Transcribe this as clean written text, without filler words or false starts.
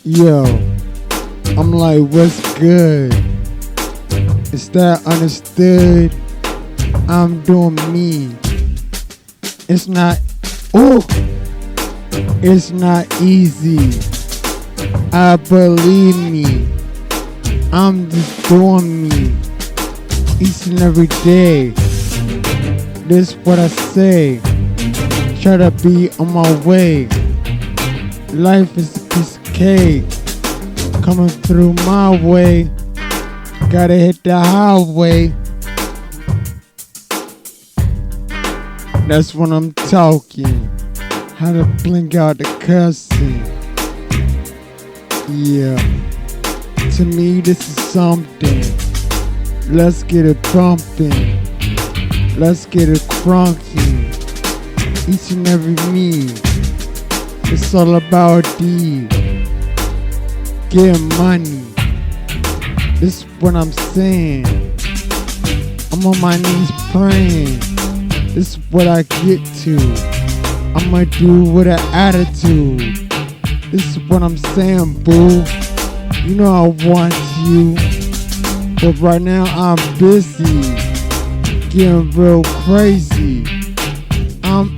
Yo, I'm like, what's good? Is that understood? I'm doing me. It's not, oh, it's not easy. I believe me. I'm just doing me. Each and every day. This what I say. Try to be on my way. Life is a piece of cake. Coming through my way. Gotta hit the highway. That's when I'm talking. How to blink out the cussing. Yeah. To me, this is something. Let's get it bumping. Let's get it crunking. Each and every me. It's all about D. Getting money. This is what I'm saying. I'm on my knees praying. This is what I get to. I'ma do with an attitude. This is what I'm saying, boo. You know I want you. But right now I'm busy. Getting real crazy. I'm